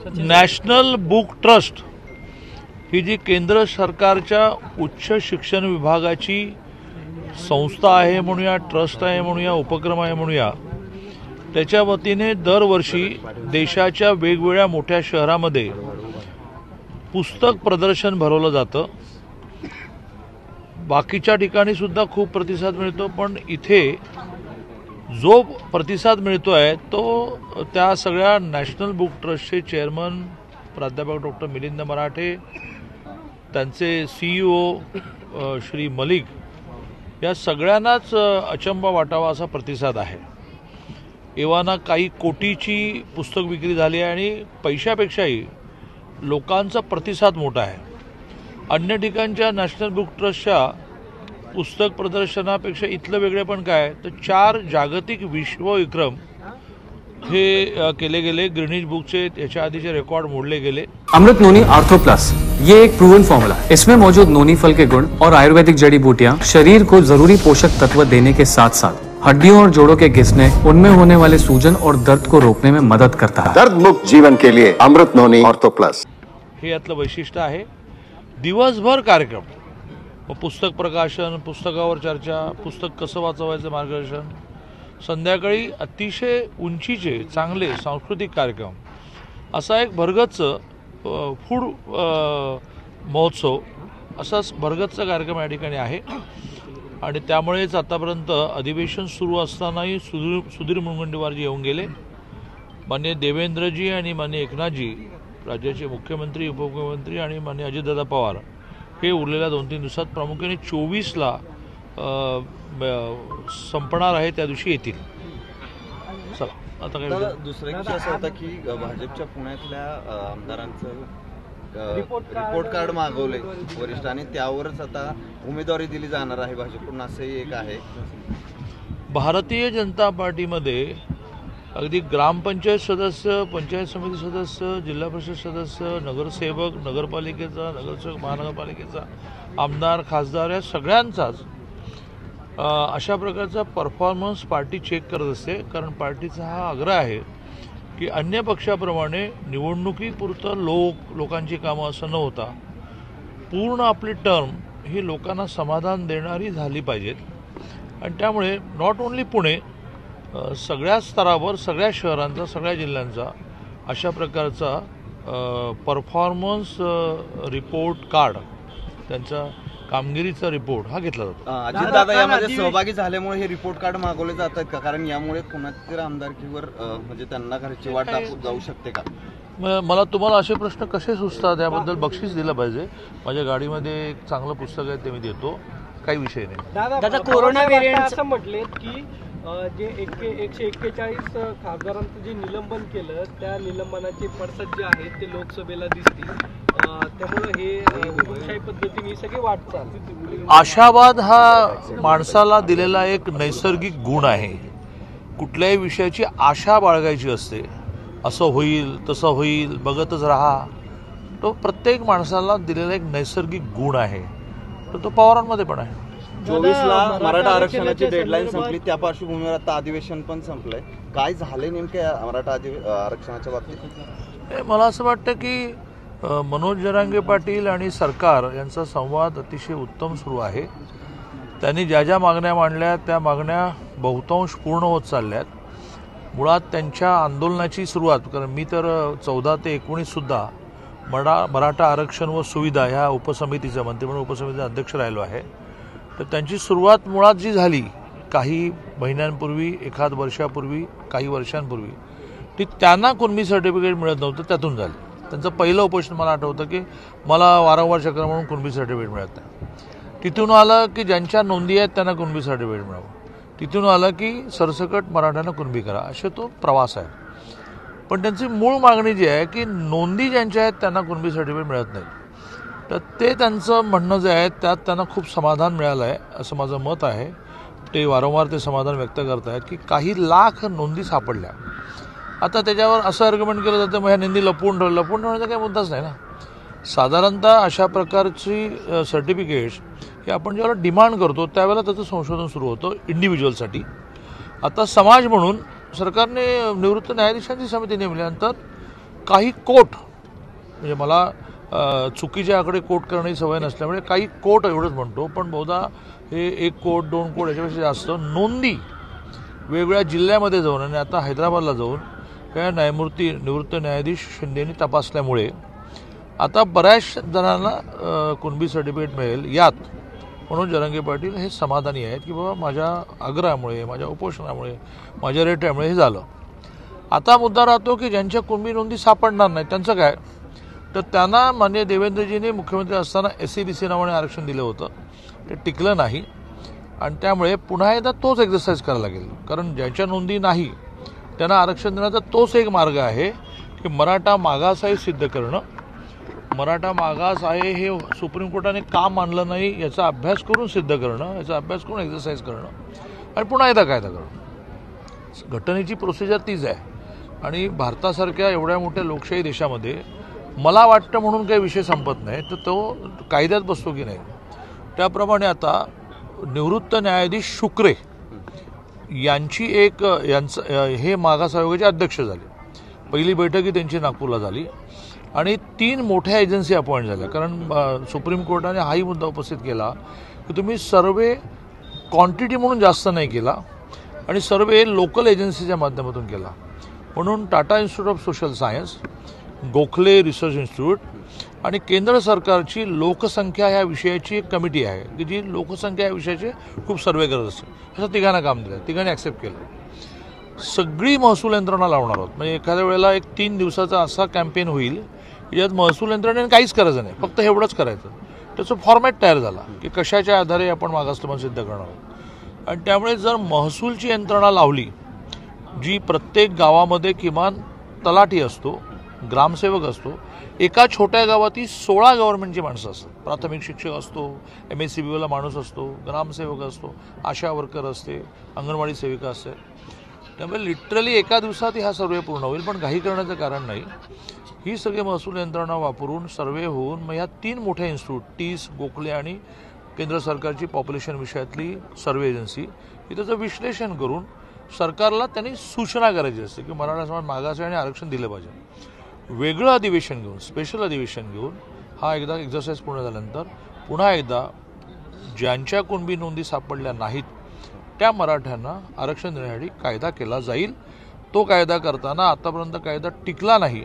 National book trust ही जी केंद्र सरकारच्या उच्च शिक्षण विभागाची संस्था आहे म्हणूया, ट्रस्ट आहे म्हणूया, उपक्रम आहे म्हणूया, त्याच्या वतीने दरवर्षी देशाच्या वेगवेगळ्या मोठ्या शहरामध्ये पुस्तक प्रदर्शन भरवलं जातं. बाकीच्या ठिकाणी सुद्धा खूप प्रतिसाद मिळतो, पण इथे जो प्रतिसाद मिळतो आहे तो त्या सगळ्या नॅशनल बुक ट्रस्टचे चेअरमन प्राध्यापक डॉक्टर मिलिंद मराठे, त्यांचे CEO श्री मलिक, या सगळ्यांनाच अचंबा वाटावा असा प्रतिसाद आहे. एव्हाना काही कोटीची पुस्तक विक्री झाली आहे आणि पैशापेक्षाही लोकांचा प्रतिसाद मोठा आहे. अन्य ठिकाणच्या नॅशनल बुक ट्रस्टच्या पुस्तक प्रदर्शनापेक्षा इथलं वेगळेपण काय तर 4 जागतिक विश्वविक्रम हे केले गेले. ग्रीनिच बुकचे याच्या आधीचे रेकॉर्ड मोडले गेले. अमृत नोनी आर्थो प्लस ये एक प्रूवन फॉर्मूला है. इसमें मौजूद नोनी फल के गुण और आयुर्वेदिक जड़ी बूटियां शरीर को जरूरी पोषक तत्व देने के साथ साथ हड्डियों और जोड़ों के घिसने, उनमें होने वाले सूजन और दर्द को रोकने में मदद करता है. दर्द मुक्त जीवन के लिए अमृत नोनी आर्थो प्लस हे यातलं वैशिष्ट्य आहे. दिवसभर कार्यक्रम, पुस्तक प्रकाशन, पुस्तकावर चर्चा, पुस्तक कसं वाचवायचं मार्गदर्शन, संध्याकाळी अतिशय उंचीचे चांगले सांस्कृतिक कार्यक्रम, असा एक भरगच्च फूड महोत्सव, असाच भरगच्च कार्यक्रम या ठिकाणी आहे. आणि त्यामुळेच आतापर्यंत अधिवेशन सुरू असतानाही सुधीर मुनगंटीवारजी येऊन गेले. माननीय देवेंद्रजी आणि माननीय एकनाथजी, राज्याचे मुख्यमंत्री, उपमुख्यमंत्री आणि माननीय अजितदादा पवार हे उरलेल्या 2-3 दिवसात, प्रामुख्याने 24ला संपणार आहे त्या दिवशी येतील. चला आता काय दुसरा विषय असा होता की भाजपच्या पुण्यातल्या आमदारांचं रिपोर्ट कार्ड मागवले वरिष्ठांनी, त्यावरच आता उमेदवारी दिली जाणार आहे भाजपकडून, असंही एक आहे. भारतीय जनता पार्टीमध्ये अगदी ग्रामपंचायत सदस्य, पंचायत समिती सदस्य, जिल्हा परिषद सदस्य, नगरसेवक, नगरपालिकेचा नगरसेवक, महानगरपालिकेचा आमदार, खासदार, या सगळ्यांचाच अशा प्रकारचा परफॉर्मन्स पार्टी चेक करत असते. कारण पार्टीचा हा आग्रह आहे की अन्य पक्षाप्रमाणे निवडणुकीपुरतं लोकांची कामं असं न होता पूर्ण आपली टर्म ही लोकांना समाधान देणारी झाली पाहिजेत. आणि त्यामुळे नॉट ओन्ली पुणे, सगळ्या स्तरावर, सगळ्या शहरांचा, सगळ्या जिल्ह्यांचा अशा प्रकारचा परफॉर्मन्स रिपोर्ट कार्ड, त्यांचा कामगिरीचा रिपोर्ट हा घेतला जातो. अजितदादा यामध्ये सहभागी झाल्यामुळे हे रिपोर्ट कार्ड मागवले जातात का? कारण यामुळे पुण्यातील आमदारकीवर म्हणजे त्यांना घरची वाट जाऊ शकते का? मला तुम्हाला असे प्रश्न कसे सुचतात याबद्दल बक्षीस दिलं पाहिजे. माझ्या गाडीमध्ये एक चांगलं पुस्तक आहे ते मी देतो, काही विषय नाही. दादा कोरोना व्हेरियंट असं म्हटले की जे 141 खासदारांचं जे निलंबन केलं त्या निलंबनाचे पडसाद जे आहेत ते लोकसभेला दिसतील, त्यामुळे हे हुकुमशाही पद्धतीने ही सगळी वाटचाल. आशावाद हा माणसाला दिलेला एक नैसर्गिक गुण आहे. कुठल्याही विषयाची आशा बाळगायची असते. असं होईल, तसं होईल, बघतच राहा, तो प्रत्येक माणसाला दिलेला एक नैसर्गिक गुण आहे. तो पवारांमध्ये पण आहे. 24ला मराठा आरक्षणाची डेडलाईन संपली, त्या पार्श्वभूमीवर आता अधिवेशन पण संपलंय. काय झाले नेमकं मराठा आरक्षणाच्या बाबतीत? मला असं वाटतं की मनोज जरांगे पाटील आणि सरकार यांचा संवाद अतिशय उत्तम सुरू आहे. त्यांनी ज्या ज्या मागण्या मांडल्या त्या मागण्या बहुतांश पूर्ण होत चालल्यात. मुळात त्यांच्या आंदोलनाची सुरुवात, कारण मी तर 14 ते 19 सुद्धा मराठा आरक्षण व सुविधा ह्या उपसमितीचा, मंत्रिमंडळ उपसमितीचा अध्यक्ष राहिलो आहे. तर त्यांची सुरुवात मुळात जी झाली काही महिन्यांपूर्वी, एखाद वर्षापूर्वी, काही वर्षांपूर्वी, ती त्यांना कुणबी सर्टिफिकेट मिळत नव्हतं त्यातून झाली. त्यांचं पहिलं उपोषण मला आठवतं की मला वारंवार चक्र म्हणून कुणबी सर्टिफिकेट मिळत नाही. तिथून आलं की ज्यांच्या नोंदी आहेत त्यांना कुणबी सर्टिफिकेट मिळावं. तिथून आलं की सरसकट मराठ्यांना कुणबी करा, असे तो प्रवास आहे. पण त्यांची मूळ मागणी जी आहे की नोंदी ज्यांच्या आहेत त्यांना कुणबी सर्टिफिकेट मिळत नाही. तर ते त्यांचं म्हणणं जे आहे त्यात त्यांना खूप समाधान मिळालं आहे असं माझं मत आहे. ते वारंवार ते समाधान व्यक्त करत आहेत की काही लाख नोंदी सापडल्या. आता त्याच्यावर असं आर्ग्युमेंट केलं जातं मग ह्या नोंदी लपवून ठेवण्याचा काही मुद्दाच नाही ना. साधारणतः अशा प्रकारची सर्टिफिकेट्स हे आपण ज्यावेळेला डिमांड करतो त्यावेळेला त्याचं संशोधन सुरू होतं काही कोट, म्हणजे मला चुकीच्या आकडे कोट करण्याची सवय नसल्यामुळे काही कोट एवढंच म्हणतो, पण बहुधा हे 1 कोट 2 कोट याच्यापेक्षा जास्त नोंदी वेगवेगळ्या जिल्ह्यामध्ये जाऊन आणि आता हैदराबादला जाऊन त्या निवृत्त न्यायाधीश शिंदेनी तपासल्यामुळे आता बऱ्याच जणांना कुणबी सर्टिफिकेट मिळेल. यात मनोज जरांगे पाटील हे समाधानी आहेत की बाबा माझ्या आग्रहामुळे, माझ्या उपोषणामुळे, माझ्या रेट्यामुळे हे झालं. आता मुद्दा राहतो की ज्यांच्या कुणबी नोंदी सापडणार नाही त्यांचं काय, तर त्यांना माननीय देवेंद्रजींनी मुख्यमंत्री असताना SCBC नावाने आरक्षण दिलं होतं, ते टिकलं नाही आणि त्यामुळे पुन्हा एकदा तोच एक्झरसाईज करायला लागेल. कारण ज्यांच्या नोंदी नाही त्यांना आरक्षण देण्याचा तोच एक मार्ग आहे की मराठा मागास आहे सिद्ध करणं. मराठा मागास आहे हे सुप्रीम कोर्टाने का मानलं नाही याचा अभ्यास करून सिद्ध करणं, याचा अभ्यास करून एक्झरसाईज करणं आणि पुन्हा एकदा कायदा करणं. घटनेची प्रोसिजर तीच आहे आणि भारतासारख्या एवढ्या मोठ्या लोकशाही देशामध्ये मला वाटतं म्हणून काही विषय संपत नाही, तर तो कायद्यात बसतो की नाही. त्याप्रमाणे आता निवृत्त न्यायाधीश शुक्रे यांची हे मागास आयोगाचे अध्यक्ष झाले. पहिली बैठकही त्यांची नागपूरला झाली आणि 3 मोठ्या एजन्सी अपॉइंट झाल्या. कारण सुप्रीम कोर्टाने हाही मुद्दा उपस्थित केला की तुम्ही सर्वे क्वांटिटी म्हणून जास्त नाही केला आणि सर्वे लोकल एजन्सीच्या माध्यमातून केला. म्हणून Tata institute of social science, Gokhale research institute आणि केंद्र सरकारची लोकसंख्या ह्या विषयाची एक कमिटी आहे की जी लोकसंख्या या विषयाचे खूप सर्वे करत असते. असं तिघांना काम दिलं, तिघांनी ॲक्सेप्ट केलं. सगळी महसूल यंत्रणा लावणार आहोत. म्हणजे एखाद्या वेळेला एक 3 दिवसाचा असा कॅम्पेन होईल ज्यात महसूल यंत्रणेने काहीच करायचं नाही, फक्त एवढंच करायचं. त्याचं फॉर्मॅट तयार झाला की कशाच्या आधारे आपण मागासलेपण सिद्ध करणार आहोत. आणि त्यामुळे जर महसूलची यंत्रणा लावली, जी प्रत्येक गावामध्ये किमान तलाठी असतो, ग्रामसेवक असतो, एका छोट्या गावातील 16 गव्हर्नमेंटची माणसं असतात. प्राथमिक शिक्षक असतो, MSCBला माणूस असतो, ग्रामसेवक असतो, आशा वर्कर असते, अंगणवाडी सेविका असते. त्यामुळे लिटरली एका दिवसात हा सर्वे पूर्ण होईल, पण घाई करण्याचं कारण नाही. ही सगळी महसूल यंत्रणा वापरून सर्वे होऊन मग ह्या 3 मोठ्या इन्स्टिट्यूट, टीस, गोखले आणि केंद्र सरकारची पॉप्युलेशन विषयातली सर्वे एजन्सी, त्याचं विश्लेषण करून सरकारला त्यांनी सूचना करायची असते की मराठा समाज मागास आहे आणि आरक्षण दिलं पाहिजे. वेगळं अधिवेशन घेऊन, स्पेशल अधिवेशन घेऊन हा एकदा एक्झरसाईज पूर्ण झाल्यानंतर पुन्हा एकदा ज्यांच्या कुणबी नोंदी सापडल्या नाहीत त्या मराठ्यांना आरक्षण देण्यासाठी कायदा केला जाईल. तो कायदा करताना आतापर्यंत कायदा टिकला नाही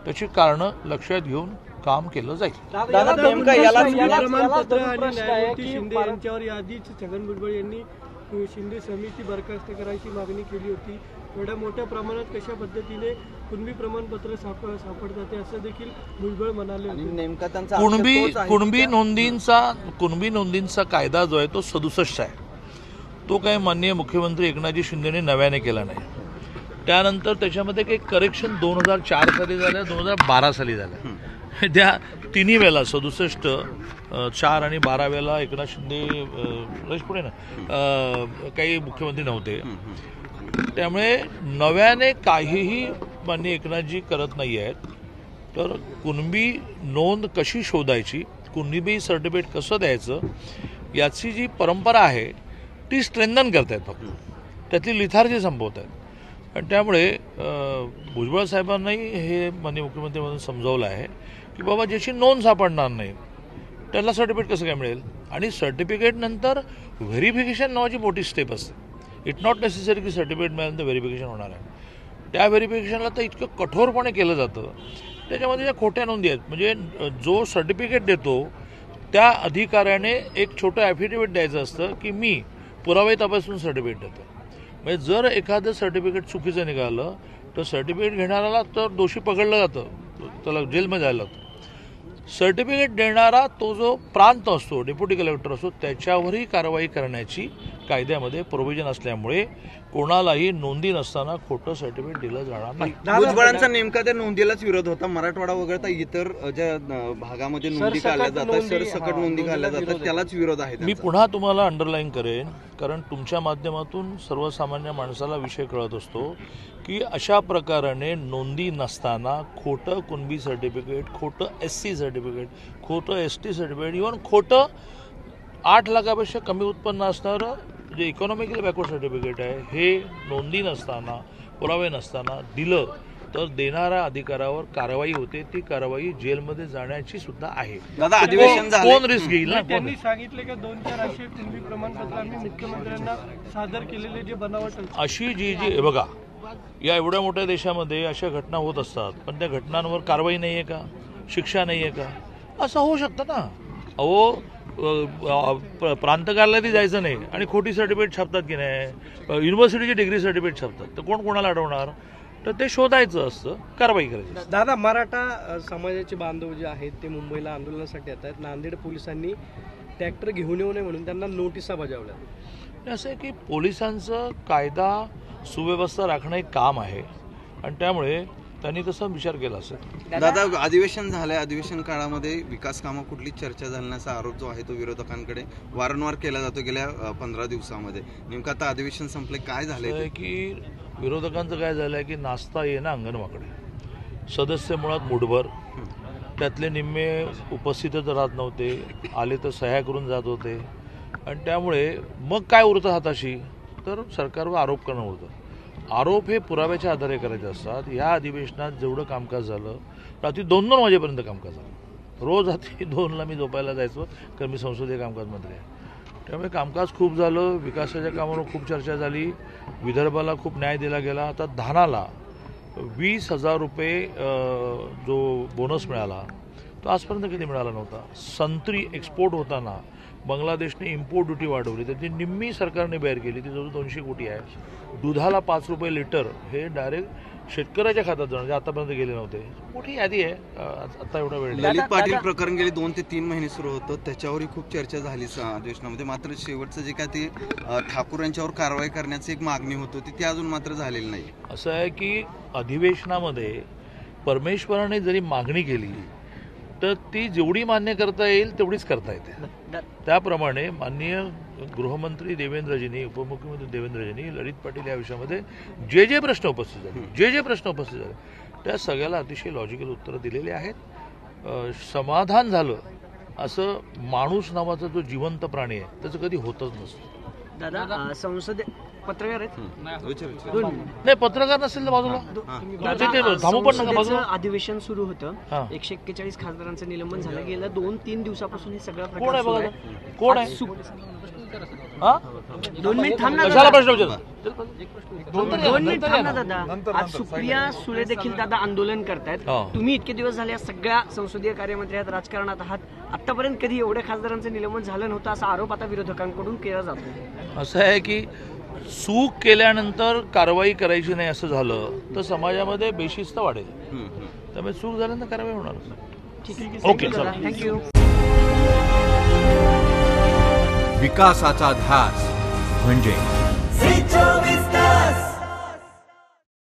त्याची कारणं लक्षात घेऊन काम केलं जाईल. प्रमाणपत्र आणि न्यायमूर्ती शिंदे यांच्यावर याआधीच छगन भुजबळ यांनी शिंदे समिती बरखास्त करायची मागणी केली होती. एवढ्या मोठ्या प्रमाणात कशा पद्धतीने कुणबी प्रमाणपत्र सापडतात असं देखील भुजबळ म्हणाले होते. कुणबी नोंदींचा कायदा जो आहे तो 67 आहे. तो काही माननीय मुख्यमंत्री एकनाथजी शिंदेने नव्याने केला नाही. त्यानंतर त्याच्यामध्ये काही करेक्शन 2004 साली झाल्या, 2012 साली झाल्या. त्या तिन्ही वेळेला 67, 4 आणि 12 वेळेला एकनाथ शिंदे पुढे ना काही मुख्यमंत्री नव्हते. त्यामुळे नव्याने काहीही माननीय एकनाथजी करत नाही आहेत. तर कुणबी नोंद कशी शोधायची, कुणबी सर्टिफिकेट कसं द्यायचं याची जी परंपरा आहे ती स्ट्रेंथन करतायत, फक्त त्यातली लिथार्जी संपवत आहेत. आणि त्यामुळे भुजबळ साहेबांनाही हे माननीय मुख्यमंत्री म्हणून समजावलं आहे की बाबा ज्याची नोंद सापडणार नाही त्याला सर्टिफिकेट कसं काय मिळेल. आणि सर्टिफिकेट नंतर व्हेरिफिकेशन नावाची मोठी स्टेप असते. इट नॉट नेसेसरी की सर्टिफिकेट मिळाल्यानंतर व्हेरिफिकेशन होणार आहे. त्या व्हेरिफिकेशनला तर इतकं कठोरपणे केलं जातं, त्याच्यामध्ये ज्या खोट्या नोंदी आहेत. म्हणजे जो सर्टिफिकेट देतो त्या अधिकाऱ्याने एक छोटं ॲफिडेविट द्यायचं असतं की मी पुरावे तपासून सर्टिफिकेट देतो. म्हणजे जर एखादं सर्टिफिकेट चुकीचं निघालं तर सर्टिफिकेट घेणाऱ्याला तर दोषी पकडलं जातं, त्याला जेलमध्ये जायला लागतं. सर्टिफिकेट देणारा तो जो प्रांत असतो, डेप्युटी कलेक्टर असतो, त्याच्यावरही कारवाई करण्याची कायद्यामध्ये प्रोव्हिजन असल्यामुळे कोणालाही नोंदी नसताना खोटं सर्टिफिकेट दिलं जाणार नाही. भुजबळांचा नेमका त्या नोंदीलाच विरोध होता. मराठवाडा वगळता इतर ज्या भागामध्ये नोंदी काढल्या जातात, सरसकट नोंदी काढल्या जातात, त्यालाच विरोध आहे. मी पुन्हा तुम्हाला अंडरलाईन करेन, कारण तुमच्या माध्यमातून सर्वसामान्य माणसाला विषय कळत असतो की अशा प्रकाराने नोंदी नसताना खोटं कुणबी सर्टिफिकेट, खोटं SC सर्टिफिकेट, खोटं ST सर्टिफिकेट, इव्हन खोटं 8 लाखापेक्षा कमी उत्पन्न असणारं जे इकॉनॉमिकली बॅकवर्ड सर्टिफिकेट आहे हे नोंदी नसताना, पुरावे नसताना दिलं तर देणाऱ्या अधिकारावर कारवाई होते. ती कारवाई जेलमध्ये जाण्याची सुद्धा आहे. दादा अधिवेशन झालं कोण रिस्क घेईल ना? त्यांनी सांगितले की 2-4 असे कुणबी प्रमाणपत्र आम्ही मुख्यमंत्र्यांना सादर केलेले जे बनावट अशी जी हे बघा, या एवढ्या मोठ्या देशामध्ये अशा घटना होत असतात, पण त्या घटनांवर कारवाई नाही आहे का, शिक्षा नाही आहे का? असं होऊ शकतं ना. अहो प्रांत कार्यालयात जायचं नाही आणि खोटी सर्टिफिकेट छापतात की नाही, युनिव्हर्सिटीची डिग्री सर्टिफिकेट छापतात, तर कोण कोणाला अडवणार? तर ते शोधायचं असतं, कारवाई करायची असते. दादा, मराठा समाजाचे बांधव जे आहेत ते मुंबईला आंदोलनासाठी येत आहेत. नांदेड पोलिसांनी ट्रॅक्टर घेऊन येऊ नये म्हणून त्यांना नोटिसा बजावल्या. असं आहे की पोलिसांचं कायदा सुव्यवस्था राखणं एक काम आहे आणि त्यामुळे त्यांनी तसा विचार केला असेल. दादा अधिवेशन झालंय, अधिवेशन काळामध्ये विकास कामं कुठलीच चर्चा झाल्याचा आरोप जो आहे तो विरोधकांकडे वारंवार केला जातो गेल्या 15 दिवसामध्ये. नेमकं आता अधिवेशन संपले, काय झालंय की विरोधकांचं काय झालंय की नाचता येणं अंगणवाकडे. सदस्य मुळात मुठभर, त्यातले निम्मे उपस्थितच राहत नव्हते, आले तर सह्या करून जात होते आणि त्यामुळे मग काय उरतं हाताशी, तर सरकारवर आरोप करणं होतं. आरोप हे पुराव्याच्या आधारे करायचे असतात. ह्या अधिवेशनात जेवढं कामकाज झालं, रात्री 2-2 वाजेपर्यंत कामकाज झालं. रोज रात्री 2ला मी झोपायला जायचो, कारण मी संसदीय कामकाज मंत्री आहे. त्यामुळे कामकाज खूप झालं, विकासाच्या कामावर खूप चर्चा झाली, विदर्भाला खूप न्याय दिला गेला. आता धानाला 20,000 रुपये जो बोनस मिळाला तो आजपर्यंत कधी मिळाला नव्हता. संत्री एक्सपोर्ट होताना बांगलादेशने इम्पोर्ट ड्युटी वाढवली, तर ती निम्मी सरकारने बेअर केली, ती जवळ 200 कोटी आहे. दुधाला 5 रुपये लिटर हे डायरेक्ट शेतकऱ्याच्या खात्यात जाणार, जे आतापर्यंत गेले नव्हते. मोठी यादी आहे. आता एवढा वेळ ललित पाटील प्रकरण गेले 2 ते 3 महिने सुरू होतं, त्याच्यावरही खूप चर्चा झाली अधिवेशनामध्ये. मात्र शेवटचं जे काय ते ठाकूर यांच्यावर कारवाई करण्याची एक मागणी होत होती, ती अजून मात्र झालेली नाही. असं आहे की अधिवेशनामध्ये परमेश्वराने जरी मागणी केली तर ती जेवढी मान्य करता येईल तेवढीच करता येते. त्याप्रमाणे माननीय गृहमंत्री देवेंद्रजींनी, उपमुख्यमंत्री देवेंद्रजींनी ललित पाटील या विषयामध्ये जे प्रश्न उपस्थित झाले त्या सगळ्याला अतिशय लॉजिकल उत्तरं दिलेली आहेत. समाधान झालं असं माणूस नावाचा जो जिवंत प्राणी आहे त्याचं कधी होतच नसतं. दादा, संसदेत पत्रकार आहेत? नाही, पत्रकार नसेल तर बाजूला थांबू पण नका. बाजूला अधिवेशन सुरू होतं, 141 खासदारांचं निलंबन झालं. गेल्या 2-3 दिवसापासून हे सगळं कोण आहे बघा, कोण आहे? 2 मिनिट थांब ना कशाला दादा. प्रश्न विचारता? 2 मिनिट थांब ना दादा. आज सुप्रिया सुळे देखील दादा आंदोलन करतायत. तुम्ही इतके दिवस झाले सगळ्या संसदीय कार्यमंत्री आहात, राजकारणात आहात, आतापर्यंत कधी एवढ्या खासदारांचं निलंबन झालं नव्हतं असा आरोप आता विरोधकांकडून केला जातो. असं आहे की चूक केल्यानंतर कारवाई करायची नाही असं झालं तर समाजामध्ये बेशिस्त वाढेल. त्यामुळे चूक झाल्यानंतर कारवाई होणार. ओके, चला. थँक्यू. विकासाचा ध्यास म्हणजे